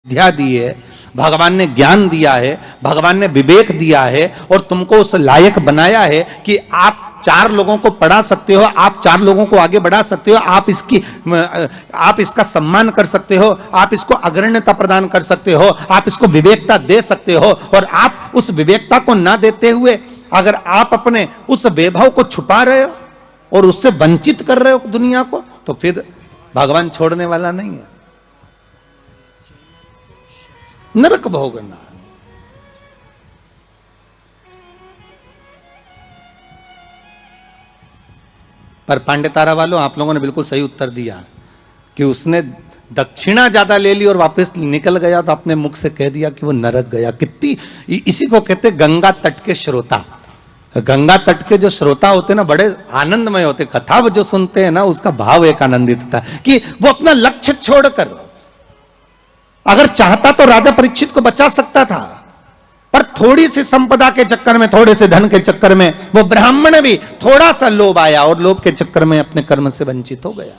विद्या दी है, भगवान ने ज्ञान दिया है, भगवान ने विवेक दिया है और तुमको उस लायक बनाया है कि आप चार लोगों को पढ़ा सकते हो, आप चार लोगों को आगे बढ़ा सकते हो, आप इसका सम्मान कर सकते हो, आप इसको अग्रण्यता प्रदान कर सकते हो, आप इसको विवेकता दे सकते हो। और आप उस विवेकता को ना देते हुए अगर आप अपने उस वैभव को छुपा रहे हो और उससे वंचित कर रहे हो दुनिया को, तो फिर भगवान छोड़ने वाला नहीं है, नरक भोगना। पर पांडेतारा वालों, आप लोगों ने बिल्कुल सही उत्तर दिया कि उसने दक्षिणा ज्यादा ले ली और वापस निकल गया तो अपने मुख से कह दिया कि वो नरक गया। कितनी, इसी को कहते गंगा तट के श्रोता। गंगा तट के जो श्रोता होते ना बड़े आनंदमय होते, कथा जो सुनते हैं ना उसका भाव एक आनंदित होता है कि वो अपना लक्ष्य छोड़कर, अगर चाहता तो राजा परीक्षित को बचा सकता था, पर थोड़ी सी संपदा के चक्कर में, थोड़े से धन के चक्कर में वो ब्राह्मण भी थोड़ा सा लोभ आया और लोभ के चक्कर में अपने कर्म से वंचित हो गया।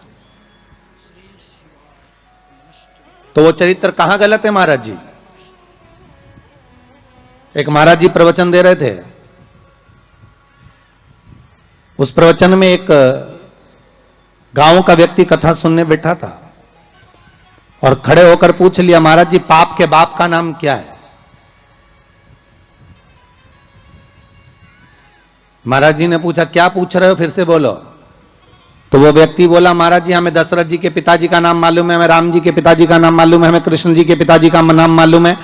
तो वो चरित्र कहां गलत है महाराज जी? एक महाराज जी प्रवचन दे रहे थे, उस प्रवचन में एक गांव का व्यक्ति कथा सुनने बैठा था और खड़े होकर पूछ लिया, महाराज जी पाप के बाप का नाम क्या है? महाराज जी ने पूछा, क्या पूछ रहे हो, फिर से बोलो। तो वो व्यक्ति बोला, महाराज जी हमें दशरथ जी के पिताजी का नाम मालूम है, हमें राम जी के पिताजी का नाम मालूम है, हमें कृष्ण जी के पिताजी का नाम मालूम है,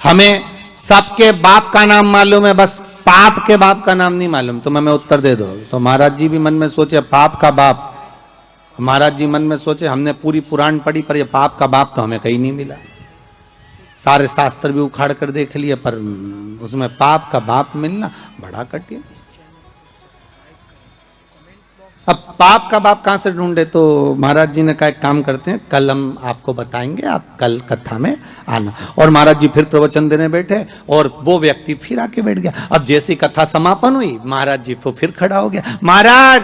हमें सबके बाप का नाम मालूम है, बस पाप के बाप का नाम नहीं मालूम, तुम हमें उत्तर दे दो। तो महाराज जी भी मन में सोचे पाप का बाप, महाराज जी मन में सोचे हमने पूरी पुराण पढ़ी पर ये पाप का बाप तो हमें कहीं नहीं मिला, सारे शास्त्र भी उखाड़ कर देख लिए पर उसमें पाप का बाप मिलना बड़ा कठिन। अब पाप का बाप कहां से ढूंढे? तो महाराज जी ने कहा एक काम करते हैं, कल हम आपको बताएंगे, आप कल कथा में आना। और महाराज जी फिर प्रवचन देने बैठे और वो व्यक्ति फिर आके बैठ गया। अब जैसी कथा समापन हुई महाराज जी वो फिर खड़ा हो गया, महाराज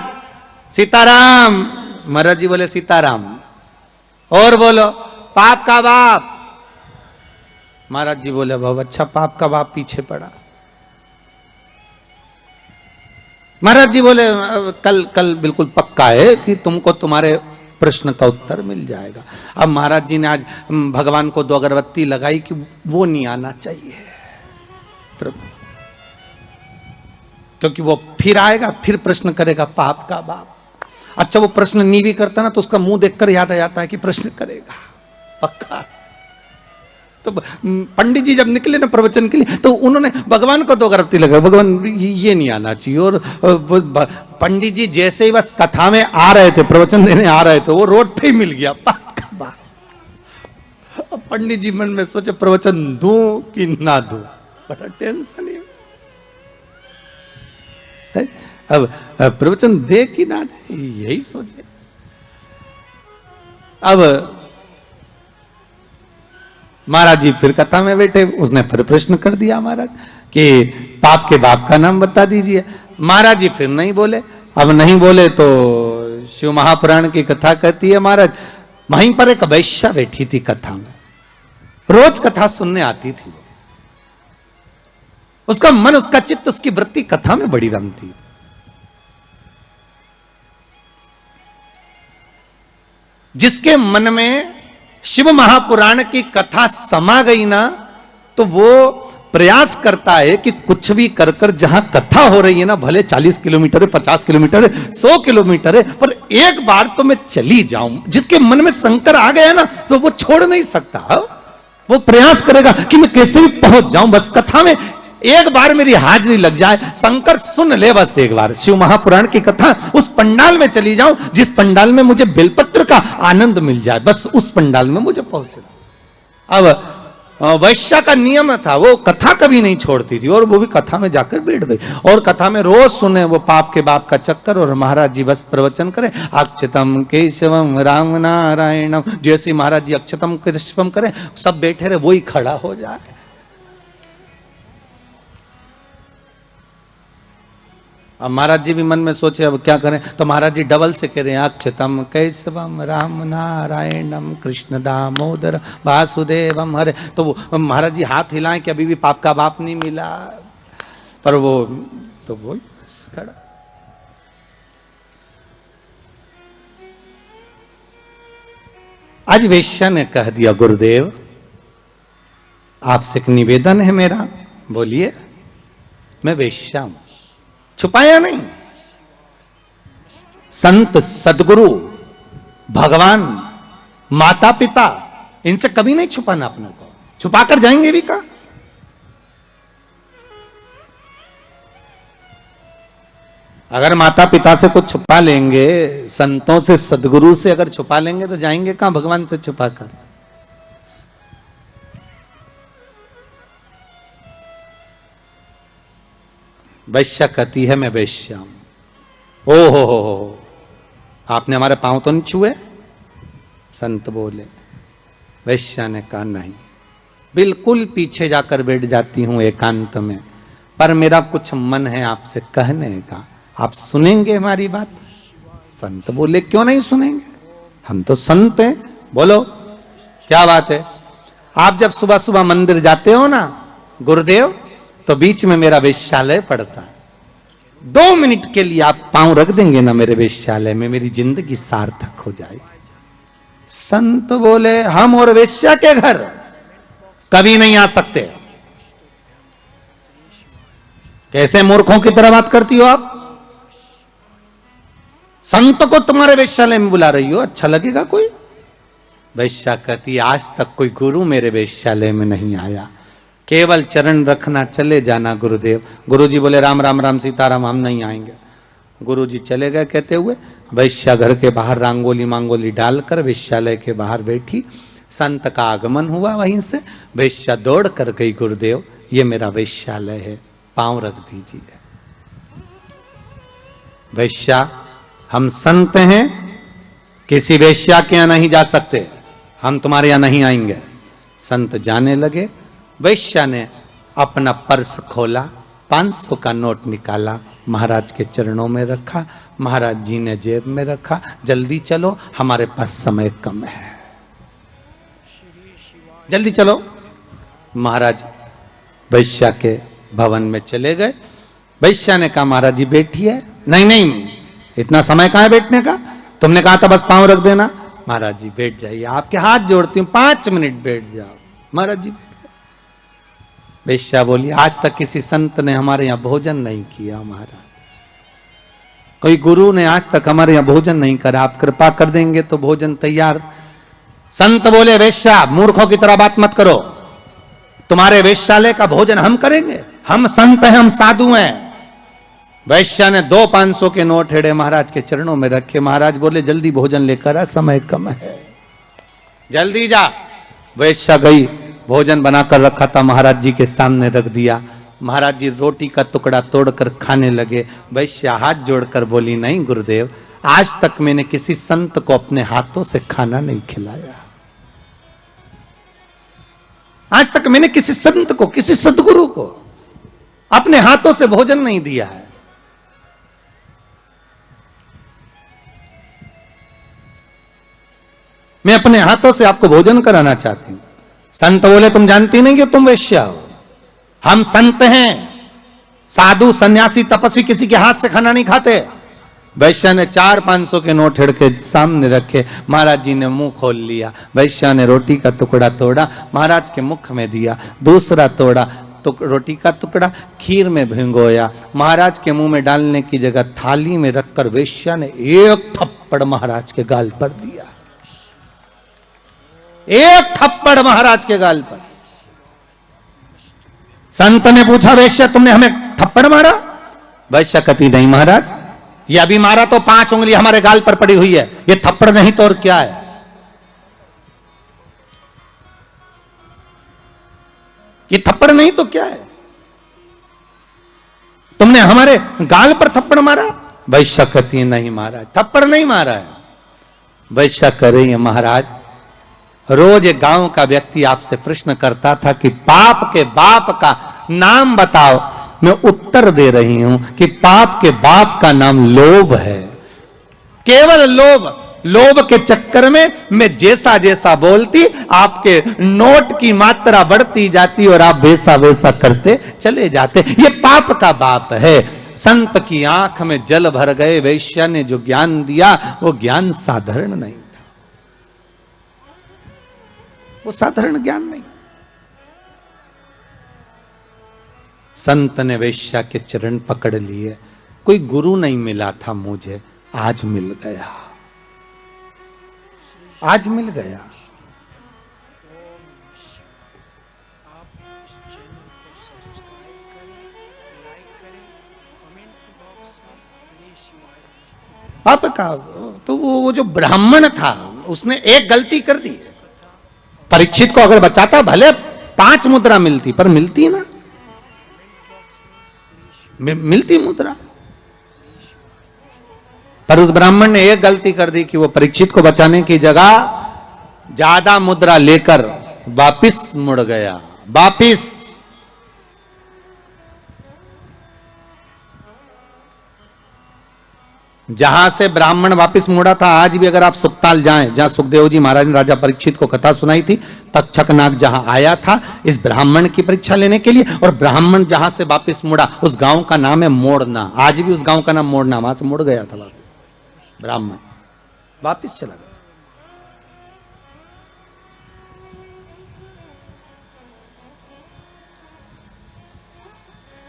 सीताराम। महाराज जी बोले सीताराम, और बोलो पाप का बाप। महाराज जी बोले बहुत अच्छा, पाप का बाप पीछे पड़ा। महाराज जी बोले कल बिल्कुल पक्का है कि तुमको तुम्हारे प्रश्न का उत्तर मिल जाएगा। अब महाराज जी ने आज भगवान को 2 अगरबत्ती लगाई कि वो नहीं आना चाहिए प्रभु, क्योंकि वो फिर आएगा, फिर प्रश्न करेगा पाप का बाप। अच्छा वो प्रश्न नहीं भी करता ना तो उसका मुंह देखकर याद आ जाता है कि प्रश्न करेगा पक्का। तो पंडित जी जब निकले ना प्रवचन के लिए तो उन्होंने भगवान को 2 अगरबत्ती लगाई, भगवान ये नहीं आना चाहिए। और पंडित जी जैसे ही बस कथा में आ रहे थे, प्रवचन देने आ रहे थे, वो रोड पे ही मिल गया पाप का बाप। पंडित जी मन में सोचे प्रवचन दूं कि ना दूं, बड़ा टेंशन है। अब प्रवचन दे कि ना दे यही सोचे। अब महाराज जी फिर कथा में बैठे, उसने फिर प्रश्न कर दिया महाराज कि पाप के बाप का नाम बता दीजिए। महाराज जी फिर नहीं बोले। अब नहीं बोले तो शिव महापुराण की कथा कहती है महाराज वहीं पर एक वैश्या बैठी थी कथा में, रोज कथा सुनने आती थी, उसका मन, उसका चित्त, उसकी वृत्ति कथा में बड़ी रमती। जिसके मन में शिव महापुराण की कथा समा गई ना तो वो प्रयास करता है कि कुछ भी कर कर जहां कथा हो रही है ना, भले 40 किलोमीटर है, 50 किलोमीटर है, 100 किलोमीटर है, पर एक बार तो मैं चली जाऊं। जिसके मन में शंकर आ गया ना तो वो छोड़ नहीं सकता, वो प्रयास करेगा कि मैं कैसे भी पहुंच जाऊं, बस कथा में एक बार मेरी हाजिरी लग जाए, शंकर सुन ले बस एक बार शिव महापुराण की कथा, उस पंडाल में चली जाऊं जिस पंडाल में मुझे बेलपत्र का आनंद मिल जाए, बस उस पंडाल में मुझे पहुंचना। अब वैश्या का नियम था, वो कथा कभी नहीं छोड़ती थी और वो भी कथा में जाकर बैठ गई और कथा में रोज सुने वो पाप के बाप का चक्कर। और महाराज जी बस प्रवचन करें अक्षतम केशवम राम नारायणम, जैसे महाराज जी अक्षतम केशवम करें सब बैठे रहे, वही खड़ा हो जाए। अब महाराज जी भी मन में सोचे अब क्या करें, तो महाराज जी डबल से कह रहे हैं अक्षतम कैशवम राम नारायणम कृष्ण दामोदर वासुदेवम हरे। तो वो महाराज जी हाथ हिलाएं कि अभी भी पाप का बाप नहीं मिला, पर वो तो वो खड़ा। आज वेश्या ने कह दिया गुरुदेव आपसे एक निवेदन है मेरा। बोलिए। मैं वेश्या हूं, छुपाया नहीं। संत सदगुरु भगवान माता पिता इनसे कभी नहीं छुपाना अपने को, छुपाकर जाएंगे भी कहां। अगर माता पिता से कुछ छुपा लेंगे, संतों से सदगुरु से अगर छुपा लेंगे तो जाएंगे कहां भगवान से छुपाकर। वैश्या कहती है मैं वैश्या हूं। ओ हो, आपने हमारे पांव तो नहीं छुए? संत बोले। वैश्या ने कहा नहीं, बिल्कुल पीछे जाकर बैठ जाती हूं एकांत में, पर मेरा कुछ मन है आपसे कहने का, आप सुनेंगे हमारी बात? संत बोले क्यों नहीं सुनेंगे, हम तो संत हैं, बोलो क्या बात है। आप जब सुबह सुबह मंदिर जाते हो ना गुरुदेव, तो बीच में मेरा वेश्यालय पड़ता है, 2 मिनट के लिए आप पांव रख देंगे ना मेरे वेश्यालय में, मेरी जिंदगी सार्थक हो जाएगी। संत बोले हम और वेश्या के घर कभी नहीं आ सकते। कैसे मूर्खों की तरह बात करती हो आप? संत को तुम्हारे वेश्यालय में बुला रही हो, अच्छा लगेगा कोई? वैश्या कहती आज तक कोई गुरु मेरे वेश्यालय में नहीं आया, केवल चरण रखना चले जाना गुरुदेव। गुरुजी बोले राम राम राम सीताराम, हम नहीं आएंगे। गुरुजी चले गए कहते हुए। वैश्या घर के बाहर रंगोली मांगोली डालकर वेश्यालय के बाहर बैठी। संत का आगमन हुआ वहीं से। वैश्या दौड़ कर गई, गुरुदेव ये मेरा वेश्यालय है, पांव रख दीजिए। वैश्या हम संत हैं, किसी वेश्या के यहां नहीं जा सकते, हम तुम्हारे यहां नहीं आएंगे। संत जाने लगे। वैश्या ने अपना पर्स खोला, 500 का नोट निकाला, महाराज के चरणों में रखा। महाराज जी ने जेब में रखा, जल्दी चलो हमारे पास समय कम है, जल्दी चलो। महाराज वैश्या के भवन में चले गए। वैश्या ने कहा महाराज जी बैठिए। नहीं नहीं, इतना समय कहां है बैठने का, तुमने कहा था बस पांव रख देना। महाराज जी बैठ जाइए, आपके हाथ जोड़ती हूं, 5 मिनट बैठ जाओ। महाराज जी वैश्या बोली आज तक किसी संत ने हमारे यहां भोजन नहीं किया महाराज, कोई गुरु ने आज तक हमारे यहां भोजन नहीं करा, आप कृपा कर देंगे तो भोजन तैयार। संत बोले वैश्या मूर्खों की तरह बात मत करो, तुम्हारे वेश्यालय का भोजन हम करेंगे, हम संत हैं, हम साधु हैं। वैश्या ने 2 500 के नोट हेड़े महाराज के चरणों में रखे। महाराज बोले जल्दी भोजन लेकर आ, समय कम है, जल्दी जा। वैश्या गई, भोजन बनाकर रखा था महाराज जी के सामने रख दिया। महाराज जी रोटी का टुकड़ा तोड़कर खाने लगे। वैश्या हाथ जोड़कर बोली नहीं गुरुदेव, आज तक मैंने किसी संत को अपने हाथों से खाना नहीं खिलाया, आज तक मैंने किसी संत को, किसी सदगुरु को अपने हाथों से भोजन नहीं दिया है। मैं अपने हाथों से आपको भोजन कराना चाहती हूं। संत बोले तुम जानती नहीं कि तुम वैश्या हो, हम संत हैं, साधु सन्यासी तपस्वी किसी के हाथ से खाना नहीं खाते। वैश्या ने 4 500 के नोट हिड़ के सामने रखे। महाराज जी ने मुंह खोल लिया। वैश्या ने रोटी का टुकड़ा तोड़ा, महाराज के मुख में दिया। दूसरा तोड़ा तो रोटी का टुकड़ा खीर में भिगोया, महाराज के मुंह में डालने की जगह थाली में रखकर वैश्या ने एक थप्पड़ महाराज के गाल पर दिया, एक थप्पड़ महाराज के गाल पर। संत ने पूछा वैश्या तुमने हमें थप्पड़ मारा? वैश्या कहती नहीं महाराज, ये अभी मारा तो 5 उंगली हमारे गाल पर पड़ी हुई है, ये थप्पड़ नहीं तो और क्या है? ये थप्पड़ नहीं तो क्या है? तुमने हमारे गाल पर थप्पड़ मारा? वैश्या कहती है नहीं महाराज, थप्पड़ नहीं मारा है। वैश्या कह रही है महाराज, रोज एक गांव का व्यक्ति आपसे प्रश्न करता था कि पाप के बाप का नाम बताओ, मैं उत्तर दे रही हूं कि पाप के बाप का नाम लोभ है। केवल लोभ, लोभ के चक्कर में मैं जैसा जैसा बोलती, आपके नोट की मात्रा बढ़ती जाती और आप वैसा वैसा करते चले जाते। ये पाप का बाप है। संत की आंख में जल भर गए। वैश्य ने जो ज्ञान दिया वो ज्ञान साधारण नहीं था, वो साधारण ज्ञान नहीं। संत ने वैश्या के चरण पकड़ लिए। कोई गुरु नहीं मिला था मुझे, आज मिल गया, आज मिल गया। पाप का तो वो जो ब्राह्मण था उसने एक गलती कर दी। परीक्षित को अगर बचाता भले 5 मुद्रा मिलती, पर मिलती ना, मिलती मुद्रा। पर उस ब्राह्मण ने एक गलती कर दी कि वो परीक्षित को बचाने की जगह ज्यादा मुद्रा लेकर वापिस मुड़ गया। वापिस जहां से ब्राह्मण वापिस मुड़ा था, आज भी अगर आप सुखताल जाएं, जहां सुखदेव जी महाराज ने राजा परीक्षित को कथा सुनाई थी, तक्षक नाग जहां आया था इस ब्राह्मण की परीक्षा लेने के लिए, और ब्राह्मण जहां से वापिस मुड़ा उस गांव का नाम है मोड़ना। आज भी उस गांव का नाम मोड़ना, वहां से मुड़ गया था वापिस ब्राह्मण, वापिस चला गया।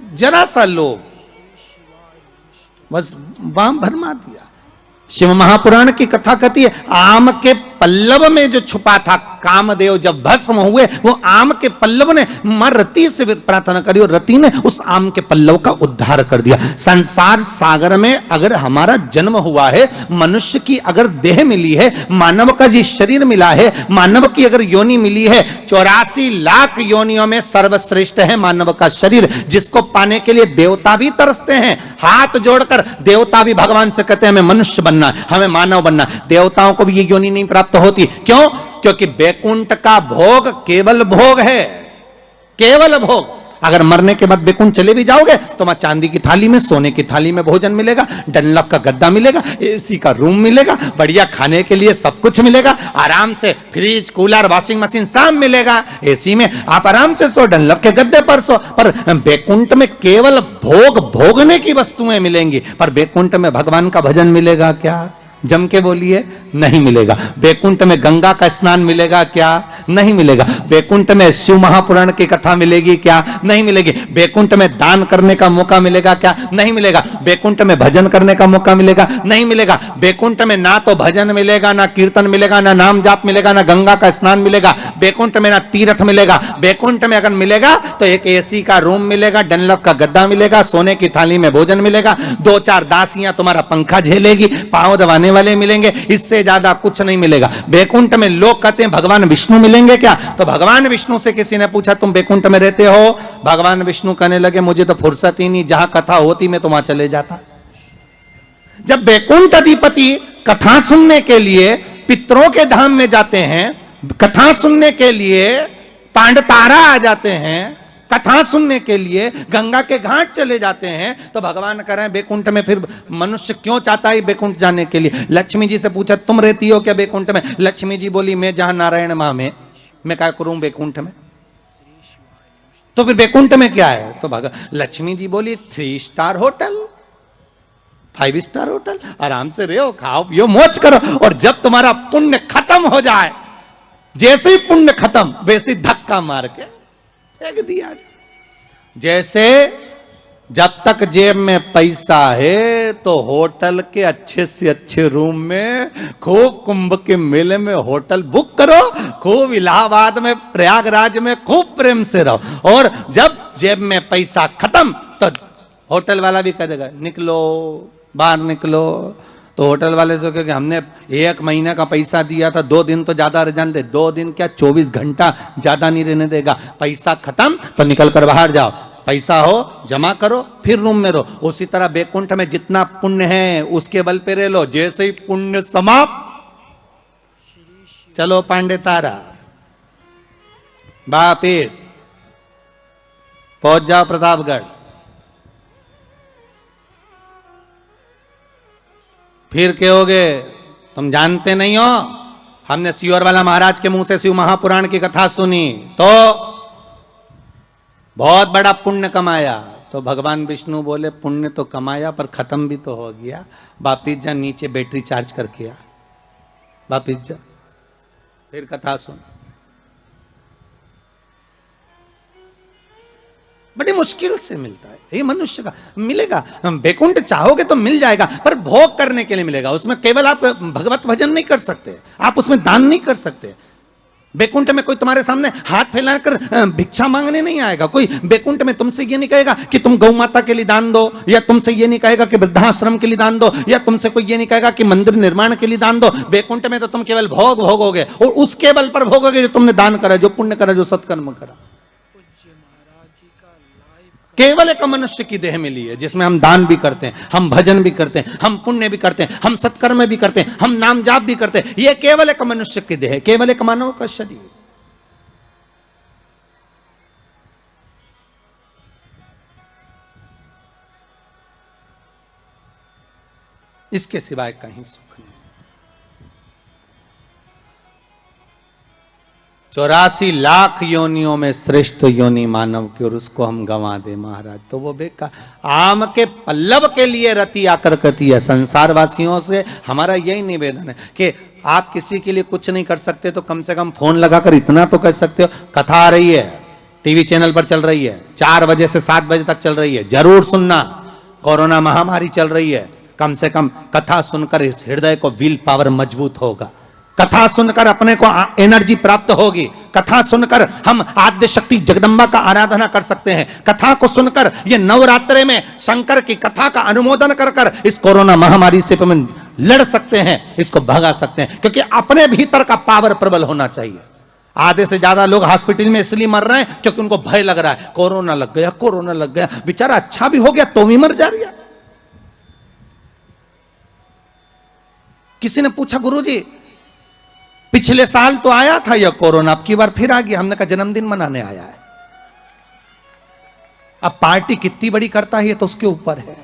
जरा सा लोभ बस वाम भरमा दिया। शिव महापुराण की कथा कहती है, आम के पल्लव में जो छुपा था कामदेव, जब भस्म हुए वो आम के पल्लव ने मां रति से प्रार्थना करी और रति ने उस आम के पल्लव का उद्धार कर दिया। संसार सागर में अगर हमारा जन्म हुआ है, मनुष्य की अगर देह मिली है, मानव का जी शरीर मिला है, मानव की अगर योनि मिली है, 84 लाख योनियों में सर्वश्रेष्ठ है मानव का शरीर, जिसको पाने के लिए देवता भी तरसते हैं। हाथ जोड़कर देवता भी भगवान से कहते हैं हमें मनुष्य बनना है, हमें मानव बनना है। देवताओं को भी ये योनि नहीं प्राप्त होती। क्यों? क्योंकि बैकुंठ का भोग केवल भोग है, केवल भोग। अगर मरने के बाद बैकुंठ चले भी जाओगे तो वहां चांदी की थाली में, सोने की थाली में भोजन मिलेगा, डनलप का गद्दा मिलेगा, एसी का रूम मिलेगा, बढ़िया खाने के लिए सब कुछ मिलेगा, आराम से फ्रिज, कूलर, वॉशिंग मशीन सब मिलेगा। एसी में आप आराम से सो, डनलप के गद्दे पर सो। पर बैकुंठ में केवल भोग भोगने की वस्तुएं मिलेंगी, पर बैकुंठ में भगवान का भजन मिलेगा क्या? जम के बोलिए, नहीं मिलेगा। बैकुंठ में गंगा का स्नान मिलेगा क्या? नहीं मिलेगा। बैकुंठ में शिव महापुराण की कथा मिलेगी क्या? नहीं मिलेगी। बैकुंठ में दान करने का मौका मिलेगा क्या? नहीं मिलेगा। बैकुंठ में भजन करने का मौका मिलेगा? नहीं मिलेगा। बैकुंठ में ना तो भजन मिलेगा, ना कीर्तन मिलेगा, ना नाम जाप मिलेगा, ना गंगा का स्नान मिलेगा। बैकुंठ में ना तीर्थ मिलेगा। बैकुंठ में अगर मिलेगा तो एक एसी का रूम मिलेगा, डनलप का गद्दा मिलेगा, सोने की थाली में भोजन मिलेगा, 2-4 दासियां तुम्हारा पंखा झेलेगी, पांव दबाने वाले मिलेंगे, इससे ज्यादा कुछ नहीं मिलेगा। बैकुंठ में लोग कहते हैं भगवान विष्णु मिलेंगे क्या? तो भगवान विष्णु से किसी ने पूछा तुम बैकुंठ में रहते हो? भगवान विष्णु कहने लगे मुझे तो फुर्सत ही नहीं, जहां कथा होती मैं तो वहां चले जाता। जब बैकुंठ अधिपति कथा सुनने के लिए पितरों के धाम में जाते हैं, कथा सुनने के लिए पांडतारा आ जाते हैं, कथा सुनने के लिए गंगा के घाट चले जाते हैं, तो भगवान कह रहे हैं बैकुंठ में फिर मनुष्य क्यों चाहता है बैकुंठ जाने के लिए? लक्ष्मी जी से पूछा तुम रहती हो क्या बैकुंठ में? लक्ष्मी जी बोली मैं जहां नारायण मां में, मैं क्या करूं बैकुंठ में? तो फिर बैकुंठ में क्या है? तो लक्ष्मी जी बोली 3 स्टार होटल, 5 स्टार होटल, आराम से रहो, खाओ पियो, मौज करो। और जब तुम्हारा पुण्य खत्म हो जाए, जैसे ही पुण्य खत्म वैसे धक्का मार के फेंक दिया। जैसे जब तक जेब में पैसा है तो होटल के अच्छे से अच्छे रूम में, खूब कुंभ के मेले में होटल बुक करो, खूब इलाहाबाद में, प्रयागराज में खूब प्रेम से रहो। और जब जेब में पैसा खत्म तो होटल वाला भी कह देगा निकलो, बाहर निकलो। तो होटल वाले से क्योंकि हमने 1 महीने का पैसा दिया था, 2 दिन तो ज्यादा रहने दे, 2 दिन क्या 24 घंटा ज्यादा नहीं रहने देगा। पैसा खत्म तो निकल कर बाहर जाओ, पैसा हो जमा करो, फिर रूम में रहो। उसी तरह बैकुंठ में जितना पुण्य है उसके बल पे रह लो, जैसे ही पुण्य समाप्त चलो पांडे तारा, वापिस पहुंच जाओ प्रतापगढ़, फिर कहोगे तुम जानते नहीं हो, हमने सियोर वाला महाराज के मुंह से शिव महापुराण की कथा सुनी तो बहुत बड़ा पुण्य कमाया। तो भगवान विष्णु बोले पुण्य तो कमाया पर खत्म भी तो हो गया, वापिस जा नीचे बैटरी चार्ज करके आ, वापिस जा फिर कथा सुन। बड़ी मुश्किल से मिलता है ये मनुष्य का, मिलेगा वैकुंठ चाहोगे तो मिल जाएगा पर भोग करने के लिए मिलेगा। उसमें केवल आप भगवत भजन नहीं कर सकते, आप उसमें दान नहीं कर सकते। वैकुंठ में कोई तुम्हारे सामने हाथ फैलाकर भिक्षा मांगने नहीं आएगा। कोई वैकुंठ में तुमसे ये नहीं कहेगा कि तुम गौ माता के लिए दान दो, या तुमसे ये नहीं कहेगा कि वृद्धाश्रम के लिए दान दो, या तुमसे कोई ये नहीं कहेगा कि मंदिर निर्माण के लिए दान दो। वैकुंठ में तो तुम केवल भोग भोगोगे और उस केवल पर भोगोगे जो तुमने दान करा, जो पुण्य करा, जो सत्कर्म करा। केवल एक मनुष्य की देह मिली है जिसमें हम दान भी करते हैं, हम भजन भी करते हैं, हम पुण्य भी करते हैं, हम सत्कर्म भी करते हैं, हम नाम जाप भी करते हैं। यह केवल एक मनुष्य की देह है, केवल एक मानव का शरीर। इसके सिवाय कहीं सुख नहीं। 84 लाख योनियों में श्रेष्ठ योनि मानव की, और उसको हम गंवा दे महाराज तो वो बेकार। आम के पल्लव के लिए रति आकर कहती है। संसार वासियों से हमारा यही निवेदन है कि आप किसी के लिए कुछ नहीं कर सकते तो कम से कम फोन लगाकर इतना तो कह सकते हो, कथा आ रही है, टीवी चैनल पर चल रही है, 4 बजे से 7 बजे तक चल रही है, जरूर सुनना। कोरोना महामारी चल रही है, कम से कम कथा सुनकर इस हृदय को विल पावर मजबूत होगा, कथा सुनकर अपने को एनर्जी प्राप्त होगी, कथा सुनकर हम आद्य शक्ति जगदम्बा का आराधना कर सकते हैं। कथा को सुनकर ये नवरात्रे में शंकर की कथा का अनुमोदन कर कर इस कोरोना महामारी से हम लड़ सकते हैं, इसको भगा सकते हैं, क्योंकि अपने भीतर का पावर प्रबल होना चाहिए। आधे से ज्यादा लोग हॉस्पिटल में इसलिए मर रहे हैं क्योंकि उनको भय लग रहा है, कोरोना लग गया, कोरोना लग गया। बेचारा अच्छा भी हो गया तो भी मर जा रहा। किसी ने पूछा गुरुजी पिछले साल तो आया था यह कोरोना, अब की बार फिर आ गया। हमने कहा जन्मदिन मनाने आया है। अब पार्टी कितनी बड़ी करता है ये तो उसके ऊपर है,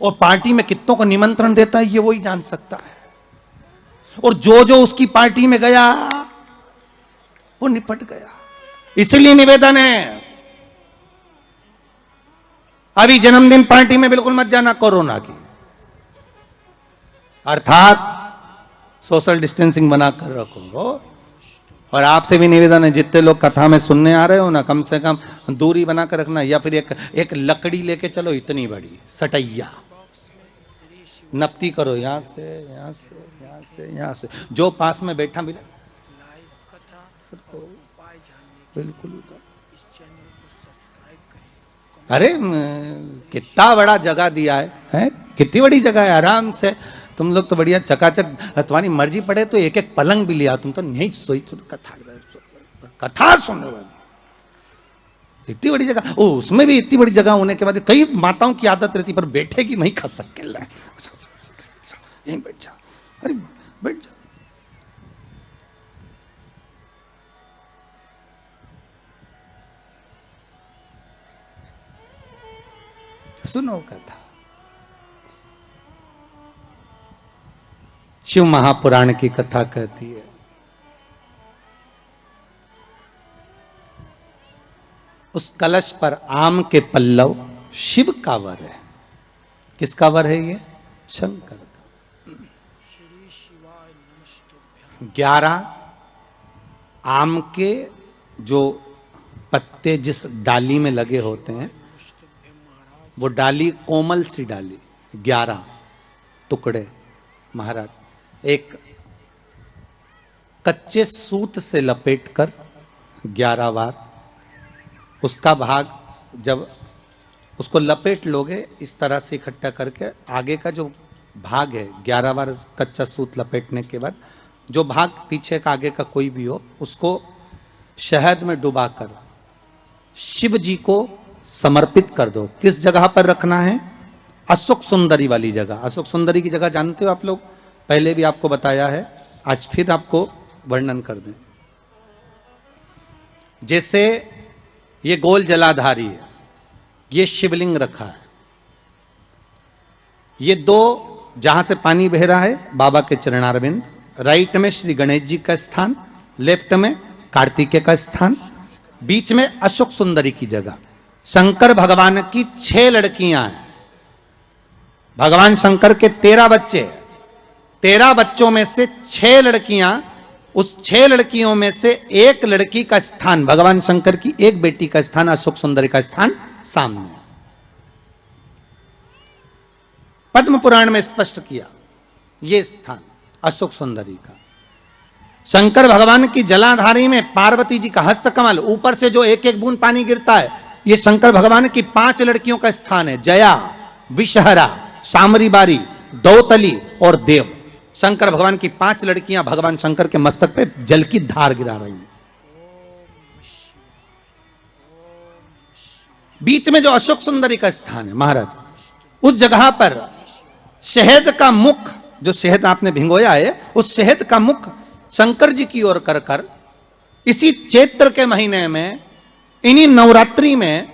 और पार्टी में कितनों को निमंत्रण देता है ये वही जान सकता है। और जो जो उसकी पार्टी में गया वो निपट गया। इसलिए निवेदन है अभी जन्मदिन पार्टी में बिल्कुल मत जाना कोरोना की, अर्थात सोशल डिस्टेंसिंग बनाकर रखो। और आपसे भी निवेदन है जितने लोग कथा में सुनने आ रहे हो ना, कम से कम दूरी बनाकर रखना, या फिर एक लकड़ी लेके चलो इतनी बड़ी सटैया, नपती करो यहां से यहां से यहां से यहां से, जो पास में बैठा मिले बिल्कुल। अरे कितना बड़ा जगह दिया है, कितनी बड़ी जगह है, आराम से तुम लोग तो बढ़िया चकाचक, तुम्हारी मर्जी पड़े तो एक एक पलंग भी लिया, तुम तो नहीं सोई, तो कथा सुनने वाली इतनी बड़ी जगह, ओ उसमें भी इतनी बड़ी जगह होने के बाद कई माताओं की आदत रहती पर बैठेगी वहीं खसक के लाए, यहीं बैठ जा, अरे बैठ जा। सुनो कथा। शिव महापुराण की कथा कहती है उस कलश पर आम के पल्लव शिव का वर है। किसका वर है ये? शंकर का। 11 आम के जो पत्ते जिस डाली में लगे होते हैं, वो डाली कोमल सी डाली, 11 टुकड़े महाराज एक कच्चे सूत से लपेटकर 11 बार उसका भाग, जब उसको लपेट लोगे इस तरह से इकट्ठा करके, आगे का जो भाग है 11 बार कच्चा सूत लपेटने के बाद जो भाग पीछे का आगे का कोई भी हो, उसको शहद में डुबाकर शिव जी को समर्पित कर दो। किस जगह पर रखना है? अशोक सुंदरी वाली जगह। अशोक सुंदरी की जगह जानते हो आप लोग, पहले भी आपको बताया है, आज फिर आपको वर्णन कर दें। जैसे ये गोल जलाधारी है, ये शिवलिंग रखा है, ये 2 जहां से पानी बह रहा है बाबा के चरणारविंद, राइट में श्री गणेश जी का स्थान, लेफ्ट में कार्तिकेय का स्थान, बीच में अशोक सुंदरी की जगह। शंकर भगवान की 6 लड़कियां हैं। भगवान शंकर के 13 बच्चे, 13 बच्चों में से 6 लड़कियां, उस 6 लड़कियों में से एक लड़की का स्थान, भगवान शंकर की एक बेटी का स्थान, अशोक सुंदरी का स्थान सामने। पद्म पुराण में स्पष्ट किया यह स्थान अशोक सुंदरी का। शंकर भगवान की जलाधारी में पार्वती जी का हस्तकमल, ऊपर से जो एक एक बूंद पानी गिरता है, यह शंकर भगवान की 5 लड़कियों का स्थान है। जया, विषहरा, शामरी बारी, दौतली और देव। शंकर भगवान की 5 लड़कियां भगवान शंकर के मस्तक पे जल की धार गिरा रही हैं। बीच में जो अशोक सुंदरी का स्थान है महाराज, उस जगह पर शहद का मुख, जो शहद आपने भिंगोया है, उस शहद का मुख शंकर जी की ओर कर कर इसी चैत्र के महीने में, इन्हीं नवरात्रि में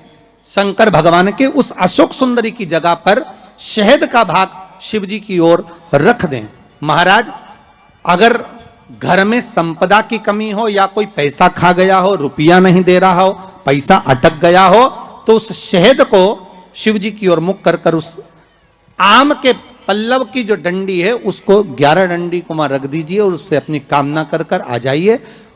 शंकर भगवान के उस अशोक सुंदरी की जगह पर शहद का भाग शिव जी की ओर रख दें। महाराज, अगर घर में संपदा की कमी हो या कोई पैसा खा गया हो, रुपया नहीं दे रहा हो, पैसा अटक गया हो, तो उस शहद को शिव जी की ओर मुख कर कर उस आम के पल्लव की जो डंडी है उसको 11 डंडी को वहां रख दीजिए और उससे अपनी कामना कर कर आ जाइए।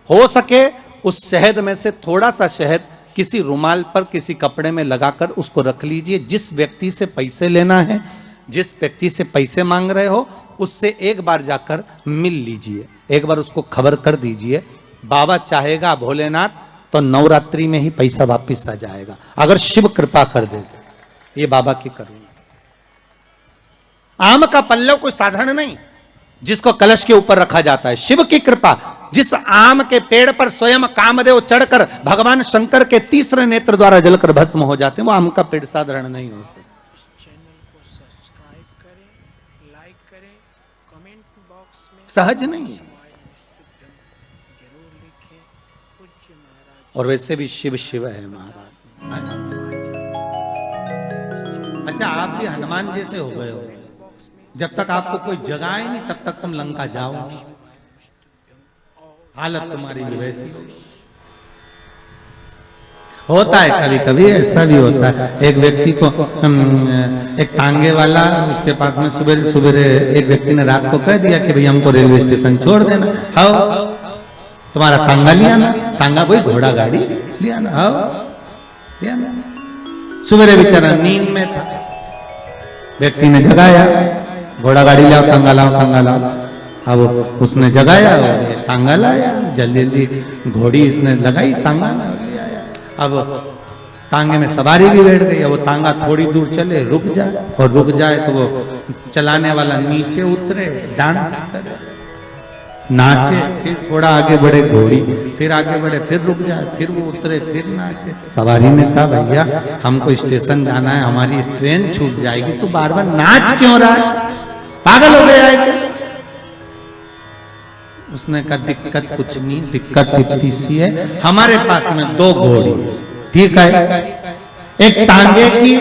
हो सके उस शहद में से थोड़ा सा शहद किसी रुमाल पर, किसी कपड़े में लगाकर उसको रख लीजिए। जिस व्यक्ति से पैसे लेना है, जिस व्यक्ति से पैसे मांग रहे हो, उससे एक बार जाकर मिल लीजिए, एक बार उसको खबर कर दीजिए। बाबा चाहेगा भोलेनाथ तो नवरात्रि में ही पैसा वापिस आ जाएगा, अगर शिव कृपा कर दे। ये बाबा की करुणा। आम का पल्लव कोई साधारण नहीं जिसको कलश के ऊपर रखा जाता है, शिव की कृपा। जिस आम के पेड़ पर स्वयं कामदेव चढ़कर भगवान शंकर के तीसरे नेत्र द्वारा जलकर भस्म हो जाते हैं, वो आम का पेड़ साधारण नहीं हो सकता। सहज नहीं है। और वैसे भी शिव शिव है महाराज। अच्छा, आप भी हनुमान जैसे हो गए हो। जब तक आपको कोई जगाए नहीं तब तक तुम लंका जाओ। हालत तुम्हारी भी वैसी होता है। कभी कभी ऐसा भी होता है। एक व्यक्ति को एक तांगे वाला, उसके पास में सुबह सुबह एक व्यक्ति ने रात को कह दिया कि भाई हमको रेलवे स्टेशन छोड़ देना। हाओ, तुम्हारा तांगा लिया ना, तांगा कोई घोड़ा गाड़ी लिया ना, हाओ लिया ना। सुबह बेचारा नींद में था, व्यक्ति ने जगाया, घोड़ा गाड़ी लाओ, तांगा लाओ, तांगा लाओ। अब उसने जगाया, तांगा लाया, जल्दी जल्दी घोड़ी इसने लगाई, तांगा ले आया। अब तांगे में सवारी भी बैठ गई। वो तांगा थोड़ी दूर चले, रुक जाए, और रुक जाए तो वो चलाने वाला नीचे उतरे, डांस करे, नाचे, फिर थोड़ा आगे बढ़े घोड़ी, फिर आगे बढ़े, फिर रुक जाए, फिर वो उतरे, फिर नाचे। सवारी ने कहा भैया हमको स्टेशन जाना है, हमारी ट्रेन छूट जाएगी, तो बार बार नाच क्यों रहा है, पागल हो गया है क्या? उसने कहा दिक्कत कुछ नहीं, दिक्कत इतनी सी है, हमारे पास में 2 घोड़ी, ठीक है, एक तांगे की,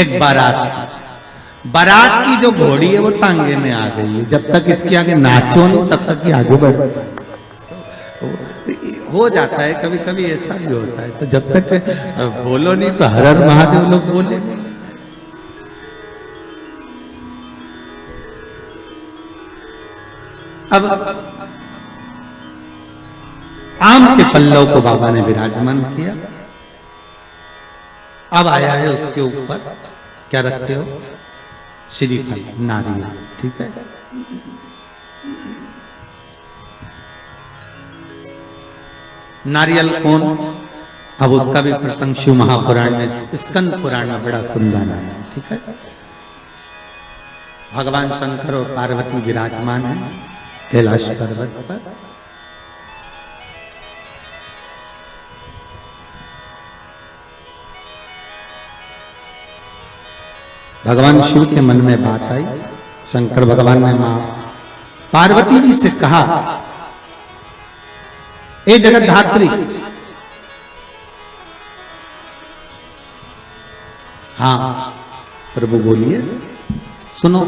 एक बारात की। बारात की जो घोड़ी है वो तांगे में आ गई है। जब तक इसके आगे नाचो नहीं तब तक ये आगे बढ़ हो जाता है। कभी कभी ऐसा भी होता है। तो जब तक बोलो नहीं तो हर हर महादेव लोग बोले। अब आम के पल्लव को बाबा ने विराजमान किया। अब आया है उसके ऊपर क्या रखते हो, श्रीफल, नारियल, ठीक है। नारियल कौन, अब उसका भी प्रसंग शिव महापुराण में, स्कंद पुराण में बड़ा सुंदर है, ठीक है। भगवान शंकर और पार्वती विराजमान है कैलाश पर्वत पर। भगवान शिव के मन में बात आई। शंकर भगवान ने मां पार्वती जी से कहा, ए जगत धात्री, हाँ प्रभु बोलिए, सुनो,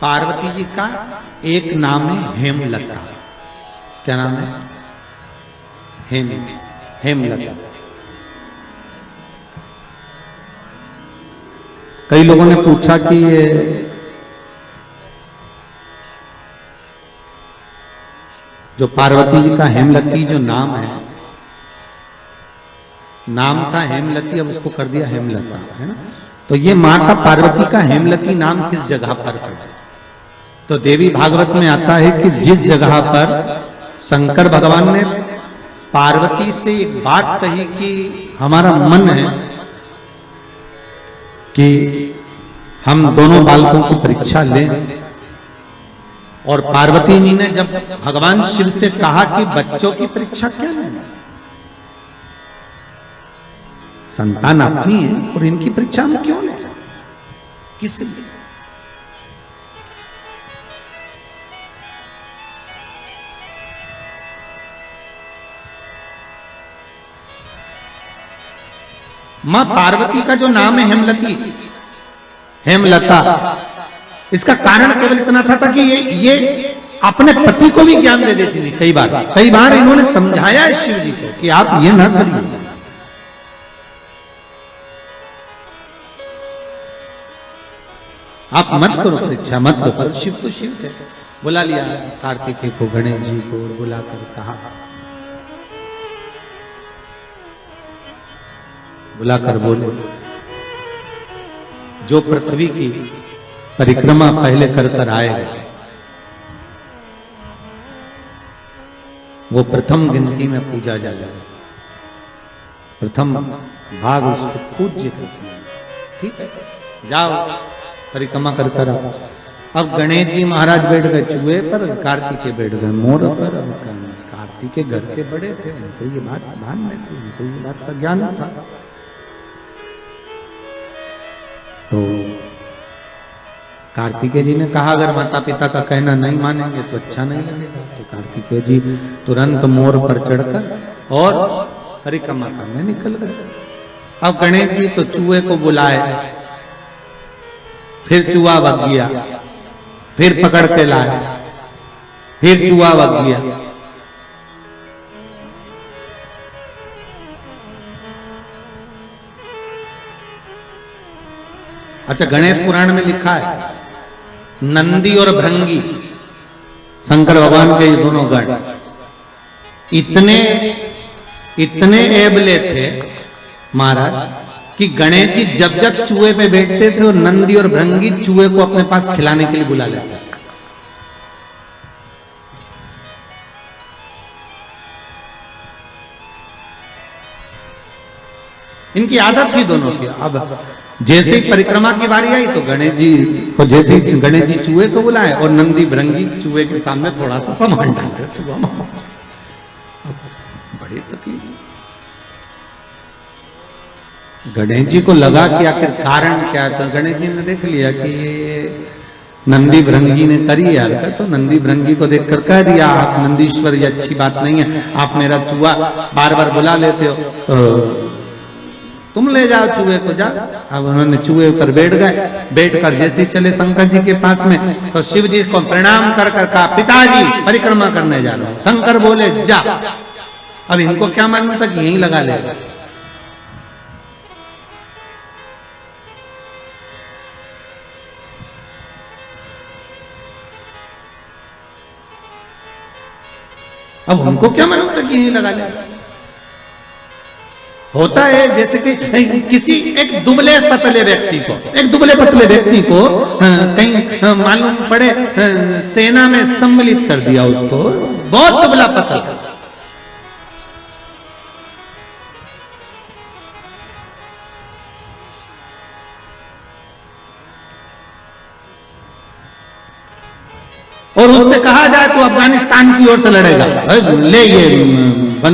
पार्वती जी का एक नाम है हेमलता। क्या नाम है? हेमलता। कई लोगों ने पूछा कि ये जो पार्वती जी का हेमलती जो नाम है, नाम था हेमलती, अब उसको कर दिया हेमलता, है ना। तो ये माता पार्वती का हेमलती नाम किस जगह पर पड़ा? तो देवी भागवत में आता है कि जिस जगह पर शंकर भगवान ने पार्वती से एक बात कही कि हमारा मन है कि हम दोनों बालकों की परीक्षा लें, और पार्वती जी ने जब भगवान शिव से कहा कि बच्चों की परीक्षा क्या लेना, संतान अपनी है और इनकी परीक्षा हम क्यों लें, किस मां पार्वती का जो नाम है हेमलती, हेमलता, इसका कारण केवल इतना था कि ये अपने पति को भी ज्ञान दे देती थी। कई बार इन्होंने समझाया है शिव जी को कि आप ये ना करिए, आप मत करो परीक्षा, मत लो। पर शिव तो शिव थे, बुला लिया कार्तिकेय को, गणेश जी को बुलाकर कहा, बुलाकर बोले जो पृथ्वी की परिक्रमा पहले कर आएगा वो प्रथम गिनती में पूजा जाएगा, प्रथम भाग उसको पूज्य करते हैं। ठीक है, जाओ परिक्रमा कर आओ। अब गणेश जी महाराज बैठ गए चूहे पर, कार्तिकेय बैठ गए मोर पर। कार्तिकेय घर के बड़े थे, उनको ये बात भान नहीं थी, उनको ये बात का ज्ञान था। तो कार्तिकेय जी ने कहा अगर माता पिता का कहना नहीं मानेंगे तो अच्छा नहीं लगेगा। तो कार्तिकेय जी तुरंत मोर पर चढ़कर और परिक्रमा करने निकल गए। अब गणेश जी तो चूहे को बुलाए, फिर चूहा भग गया, फिर पकड़ के लाए, फिर चूहा भग गया। अच्छा, गणेश पुराण में लिखा है नंदी और भृंगी, शंकर भगवान के ये दोनों गण इतने एबले थे महाराज कि गणेश जी जब जब चूहे पे बैठते थे और नंदी और भृंगी चूहे को अपने पास खिलाने के लिए बुला लेते। इनकी आदत थी दोनों की। अब जैसे ही परिक्रमा की बारी आई तो गणेश जी को, जैसे गणेश जी चूहे को बुलाए और नंदी भृंगी चूहे के सामने थोड़ा सा सामान डाल, बड़ी तकलीफ। गणेश जी को लगा कि आखिर कारण क्या था। गणेश जी ने देख लिया कि ये नंदी भृंगी ने करी है, तो नंदी भृंगी को देखकर कह दिया आप नंदीश्वर, ये अच्छी बात नहीं है, आप मेरा चूहा बार बार बुला लेते हो, तो तुम ले जाओ चूहे को, जा। अब उन्होंने चूहे पर बैठ गए, बैठकर जैसे चले शंकर जी के पास में तो शिव जी को प्रणाम कर कहा पिताजी परिक्रमा करने जा रहा हूं। शंकर बोले जा। अब इनको क्या मालूम था कि यहीं लगा लेगा। अब उनको क्या मालूम था कि यहीं लगा लेगा। होता है जैसे कि किसी एक दुबले पतले व्यक्ति को कहीं मालूम पड़े सेना में सम्मिलित कर दिया, उसको बहुत दुबला पतला, और उससे कहा जाए तो अफगानिस्तान की ओर से लड़ेगा, ले ये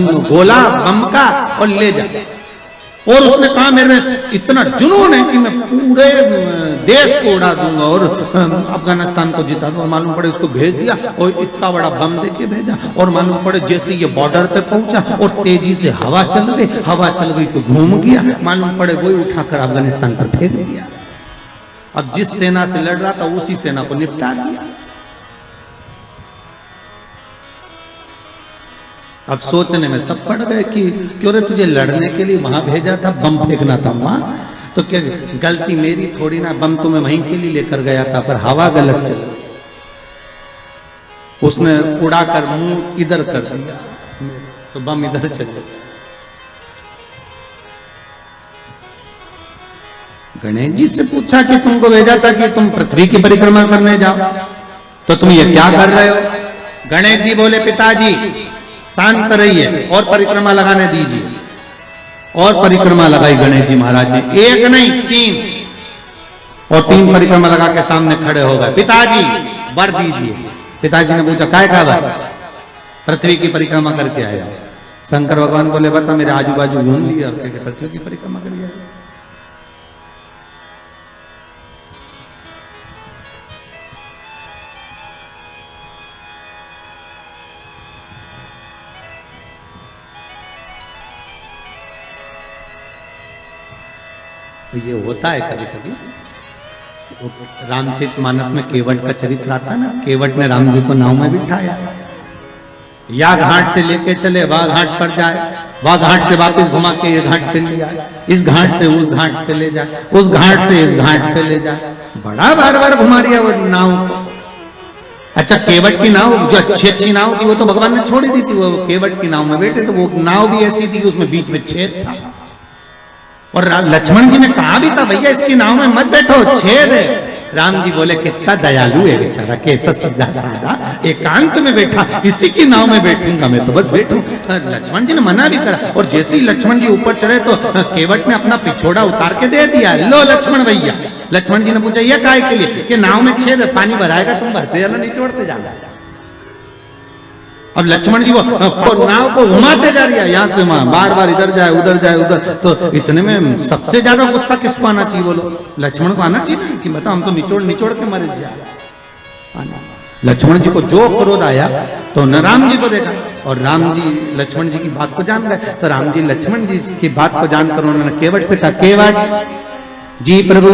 गोला बम का और ले जा। और उसने कहा मेरे में इतना जुनून है कि मैं पूरे देश को उड़ा दूंगा और अफगानिस्तान को जिता दूंगा। मालूम पड़े उसको भेज दिया और इतना बड़ा बम देके भेजा, और मालूम पड़े जैसे ये बॉर्डर पे पहुंचा और तेजी से हवा चल गई तो घूम गया, मालूम पड़े वही उठाकर अफगानिस्तान पर फेंक दिया। अब जिस सेना से लड़ रहा था उसी सेना को निपटा दिया। अब सोचने में सब पड़ गए कि क्यों रे तुझे लड़ने के लिए वहां भेजा था, बम फेंकना था वहां, तो क्या गलती मेरी थोड़ी ना, बम तो मैं वहीं के लिए लेकर गया था, पर हवा गलत चल गई, उसने उड़ाकर मुंह इधर कर दिया तो बम इधर चल गया। गणेश जी से पूछा कि तुमको भेजा था कि तुम पृथ्वी की परिक्रमा करने जाओ, तो तुम ये क्या कर रहे हो? गणेश जी बोले पिताजी शांत रहिए और परिक्रमा लगाने दीजिए। और परिक्रमा लगाई गणेश जी महाराज ने, एक नहीं 3, और 3 परिक्रमा लगा के सामने खड़े हो गए। पिताजी वर दीजिए। पिताजी ने पूछा काय का वर? पृथ्वी की परिक्रमा करके आया। शंकर भगवान बोले बता मेरे आजू बाजू घूम लिया और क्या पृथ्वी की परिक्रमा कर आया। तो ये होता है कभी कभी। रामचरितमानस में केवट का चरित्र आता ना, केवट ने राम जी को नाव में बिठाया, या घाट से लेके चले वह घाट पर जाए, वह घाट से वापस घुमा के ये घाट पे ले जाए, इस घाट से उस घाट पे ले जाए, उस घाट से इस घाट पे ले जाए, बड़ा बार बार घुमा दिया वो नाव को। अच्छा केवट की नाव जो अच्छी नाव थी वो तो भगवान ने छोड़ दी थी, वो केवट की नाव में बैठे तो वो नाव भी ऐसी थी उसमें बीच में छेद था, और लक्ष्मण जी ने कहा भी था भैया इसकी नाव में मत बैठो छेद है। राम जी बोले कितना दयालु है बेचारा, कैसा सीधा साधा एकांत में बैठा, इसी की नाव में बैठूंगा मैं तो बस बैठूं। लक्ष्मण जी ने मना भी करा, और जैसे ही लक्ष्मण जी ऊपर चढ़े तो केवट ने अपना पिछोड़ा उतार के दे दिया, लो लक्ष्मण भैया। लक्ष्मण जी ने पूछा यह काहे के लिए? कि नाव में छेद है, पानी भराएगा तुम भरते जाना निचोड़ते जाना। अब लक्ष्मण जी वो नाव को घुमाते जा रही है, यहां से वहां, बार बार इधर जाए उधर, तो इतने में सबसे ज्यादा गुस्सा किसको आना चाहिए बोलो? लक्ष्मण को आना चाहिए ना, कि बता हम तो निचोड़ के मर जाए। लक्ष्मण जी को जो क्रोध आया तो न राम जी को देखा, और राम जी लक्ष्मण जी की बात को जान गए, तो राम जी लक्ष्मण जी की बात को जानकर उन्होंने केवट से कहा, केवट जी प्रभु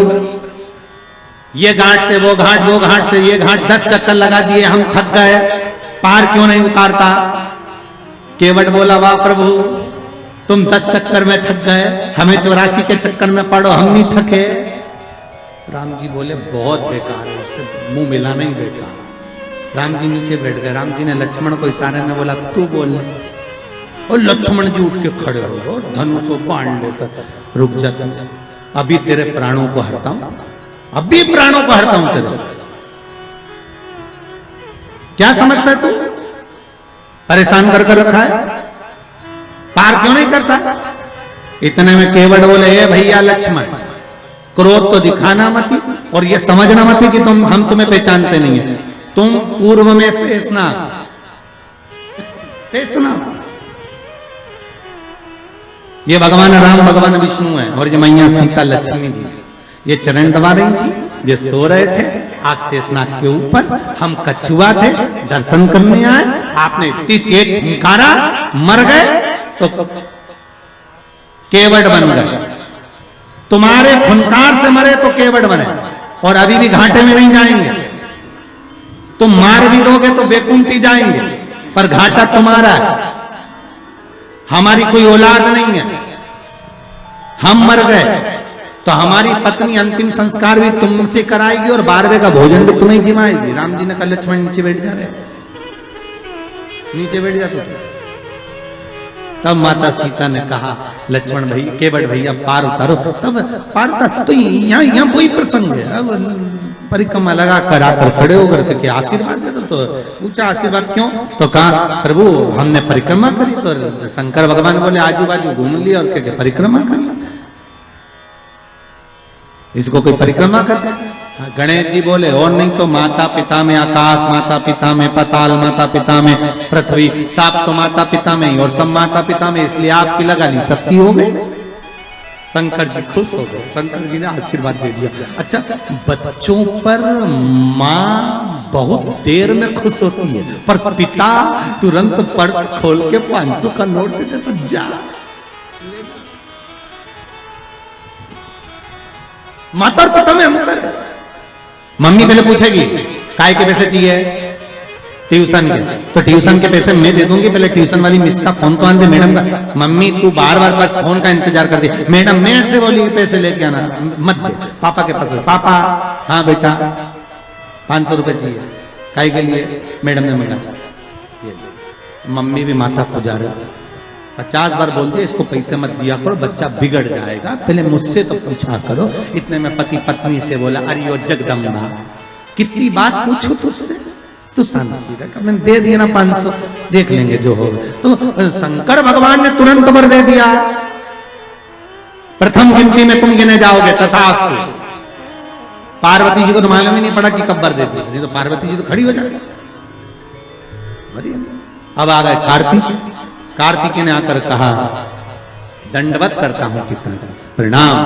ये घाट से वो घाट से ये घाट 10 चक्कर लगा दिए, हम थक गए, पार क्यों नहीं उतारता? केवट बोला वाह प्रभु तुम 10 चक्कर में थक गए, हमें 84 के चक्कर में पड़ो, हम नहीं थके। राम जी बोले बहुत बेकार है, इससे मुंह मिलाना ही बेकार। राम जी नीचे बैठ गए। राम जी ने लक्ष्मण को इशारे में बोला तू बोल, और लक्ष्मण जी उठ के खड़े हो गए, धनुष को बाण लेकर, रुक जा अभी तेरे प्राणों को हरता हूं, अभी प्राणों को हरता हूं तेरे। क्या समझता है तू? परेशान कर रखा है, पार क्यों नहीं करता? इतने में केवट बोले ए भैया लक्ष्मण क्रोध तो दिखाना मत, और ये समझना मत कि हम तुम्हें पहचानते नहीं है, तुम पूर्व में शेषनाग ये भगवान राम भगवान विष्णु है, और ये मैया सीता लक्ष्मी जी ये चरण दबा रही थी, ये सो रहे थे आप शेषनाग के ऊपर, हम कछुआ थे दर्शन करने आए, आपने इतनी तेज फुंकारा मर गए तो केवट बन गए, तुम्हारे फुंकार से मरे तो केवट बने, और अभी भी घाटे में नहीं जाएंगे, तुम मार भी दोगे तो बेकुंठी जाएंगे, पर घाटा तुम्हारा है, हमारी कोई औलाद नहीं है, हम मर गए तो हमारी पत्नी अंतिम संस्कार भी तुमसे कराएगी और 12वें का भोजन भी तुम्हें जिमाएगी। राम जी ने कहा लक्ष्मण नीचे बैठ जा रहे, नीचे बैठ जा तू। तब माता सीता ने कहा लक्ष्मण भैया केवट भैया पार उतारो, तब पार उतार तो यहाँ कोई प्रसंग है। अब परिक्रमा लगा कर आकर खड़े होकर के आशीर्वाद दे दो, तो पूछा आशीर्वाद क्यों? तो कहा प्रभु हमने परिक्रमा करी, तो शंकर भगवान बोले आजू बाजू घूम लिया और क्या परिक्रमा कर लिया, इसको कोई परिक्रमा करते? गणेश जी बोले और नहीं तो माता पिता में आकाश, माता पिता में पाताल, माता पिता में पृथ्वी, सब तो माता पिता में ही, और सब माता पिता में, इसलिए आपकी लगा ली सबकी हो गई। शंकर जी खुश हो गए, शंकर जी ने आशीर्वाद दे दिया। अच्छा बच्चों पर माँ बहुत देर में खुश होती है, पर पिता तुरंत पर्स खोल के 500 का नोट देते तो जा माता और पिता में अंतर है। मम्मी पहले पूछेगी काय के पैसे चाहिए, ट्यूशन के, तो ट्यूशन के पैसे मैं दे दूंगी, पहले ट्यूशन वाली मिस का फोन तो आन दे मैडम का। मम्मी तू बार बार बस फोन का इंतजार कर दे, मैडम मेरे से बोली पैसे लेके आना, मत दे, पापा के पास। पापा हाँ बेटा 500 रुपए चाहिए, काय के लिए, मैडम ने मंगा। मम्मी भी माथा खुजा रहे, 50 बार बोल दिया इसको पैसे मत दिया करो, बच्चा बिगड़ जाएगा, पहले मुझसे तो पूछा करो। इतने में पति पत्नी से बोला, अरे यो जगदम्बा कितनी बात पूछो तुझसे, तू शांति रख, मैंने दे दिया ना 500, देख लेंगे जो होगा। तो शंकर भगवान ने तुरंत वर दे दिया, प्रथम गिनती में तुम गिने जाओगे तथास्तु। पार्वती जी को तो मालूम ही नहीं पड़ा कि कब वर दे दिया, नहीं तो पार्वती जी तो खड़ी हो जाती। अब आ गए कार्तिक। कार्तिक ने आकर कहा, दंडवत करता हूं पिता, प्रणाम,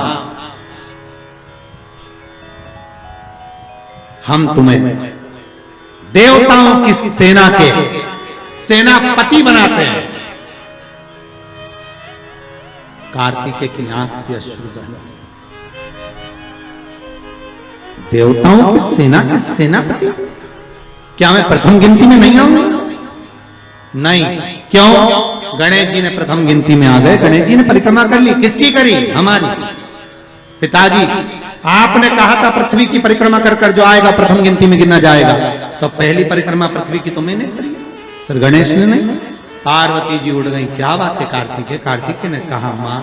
हम तुम्हें देवताओं की सेना के सेनापति बनाते हैं। कार्तिकेय की आंख से अश्रु बहे। देवताओं की सेना के सेनापति, क्या मैं प्रथम गिनती में नहीं आऊंगा? नहीं, क्यों? गणेश जी ने प्रथम गिनती में आ गए, गणेश जी ने परिक्रमा कर ली, किसकी करी? हमारी। पिताजी आपने कहा था पृथ्वी की परिक्रमा कर कर जो आएगा प्रथम गिनती में गिना जाएगा, तो पहली परिक्रमा पृथ्वी की तो मैंने करी, फिर गणेश ने नहीं। पार्वती जी उड़ गई, क्या बात है कार्तिकेय? कार्तिकेय ने कहा, मां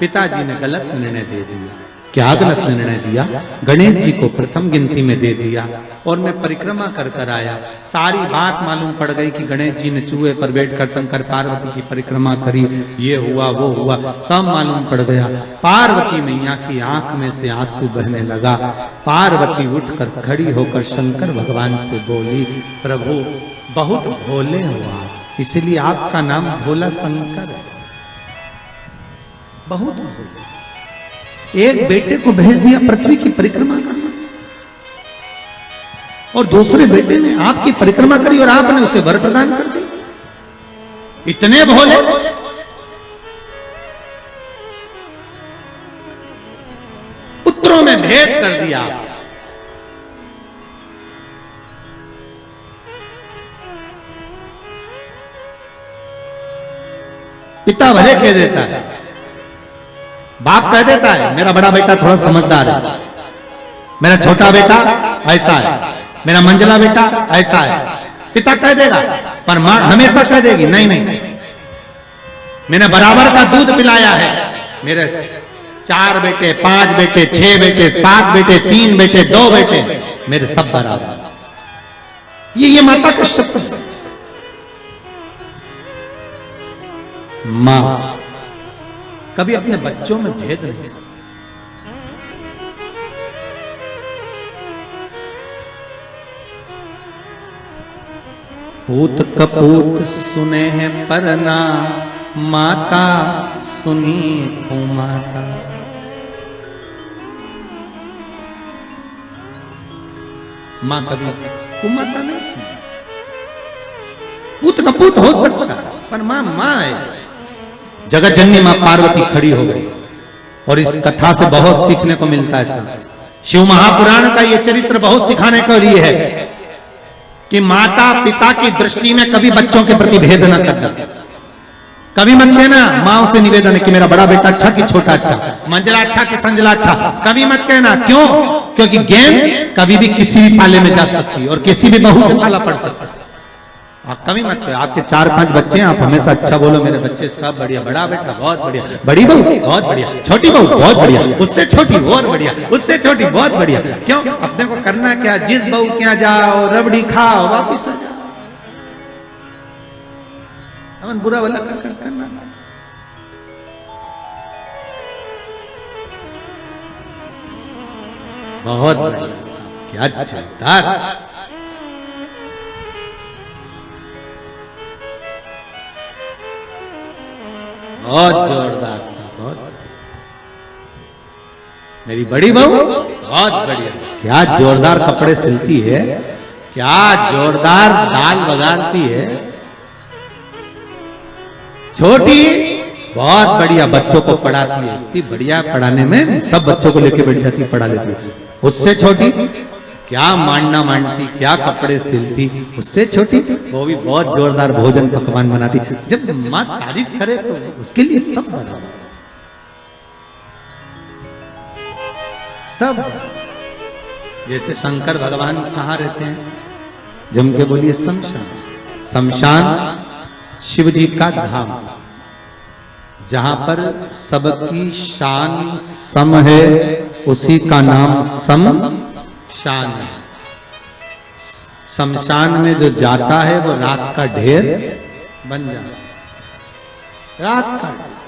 पिताजी ने गलत निर्णय दे दिया। क्या गलत निर्णय दिया? गणेश जी को प्रथम गिनती में दे दिया और मैं परिक्रमा कर कर आया, सारी बात मालूम पड़ गई कि गणेश जी ने चूहे पर बैठकर शंकर पार्वती की परिक्रमा करी, ये हुआ वो हुआ, सब मालूम पड़ गया। पार्वती मैया की आंख में से आंसू बहने लगा। पार्वती उठकर खड़ी होकर शंकर भगवान से बोली, प्रभु बहुत भोले हो आप, इसलिए आपका नाम भोला शंकर है, बहुत भोले। एक बेटे को भेज दिया पृथ्वी की परिक्रमा करना, और दूसरे बेटे ने आपकी परिक्रमा करी और आपने उसे वर प्रदान कर दिया। इतने भोले। पुत्रों में भेद कर दिया। पिता भले कह देता है, बाप कह देता है मेरा बड़ा बेटा थोड़ा समझदार है, मेरा छोटा बेटा ऐसा है, मेरा मंझला बेटा ऐसा है, पिता कह देगा। पर मां हमेशा कह देगी, नहीं नहीं, मैंने बराबर का दूध पिलाया है, मेरे 4 बेटे 5 बेटे 6 बेटे 7 बेटे 3 बेटे 2 बेटे, मेरे सब बराबर। ये माता का शब्द है। मां कभी अपने बच्चों में भेद नहीं। पूत कपूत सुने हैं परना, माता सुनी कुमाता। मां कभी कुमाता नहीं सुनी। पूत कपूत हो सकता है, पर मां मां है। जगत जननी मां पार्वती खड़ी हो गई, और इस कथा से बहुत सीखने को मिलता है। शिव महापुराण का यह चरित्र बहुत सिखाने के लिए है कि माता पिता की दृष्टि में कभी बच्चों के प्रति भेद न करना। कभी मत कहना, मां से निवेदन है कि मेरा बड़ा बेटा अच्छा कि छोटा अच्छा, मंजला अच्छा कि संजला अच्छा, कभी मत कहना। क्यों? क्योंकि गेम कभी भी किसी भी पाले में जा सकती है और किसी भी बहू से पाला पड़ सकता है। आप कभी मत करो, आपके 4-5 बच्चे हैं, आप हमेशा अच्छा बोलो, मेरे बच्चे सब बढ़िया, बड़ा बेटा बहुत बढ़िया, बड़ी बहू बहुत बढ़िया, छोटी बहू बहुत बढ़िया, उससे छोटी बहुत बढ़िया, उससे छोटी बहुत बढ़िया। क्यों? अपने को करना क्या, जिस बहू के यहाँ जाओ रबड़ी खाओ वापिस आ जाओ, हमन बुरा वाला करना। बहुत बढ़िया, क्या चलता। बहुत जोरदार था, बहुत। मेरी बड़ी बहू बहुत बढ़िया, क्या जोरदार कपड़े सिलती है, क्या जोरदार दाल बगाड़ती है। छोटी बहुत बढ़िया बच्चों को पढ़ाती है, इतनी बढ़िया पढ़ाने में, सब बच्चों को लेके बैठ जाती, पढ़ा लेती है। उससे छोटी क्या मांडना मांडती, क्या कपड़े सिलती, उससे छोटी वो भी बहुत जोरदार भोजन पकवान बनाती। जब माँ तारीफ करे तो उसके लिए सब बड़ा, सब। जैसे शंकर भगवान कहाँ रहते हैं, जम के बोलिए शमशान। शमशान शिव जी का धाम, जहां पर सबकी शान सम है, उसी का नाम शमशान है। शमशान में जो जाता है वो राख का ढेर बन जाता है, राख का ढेर।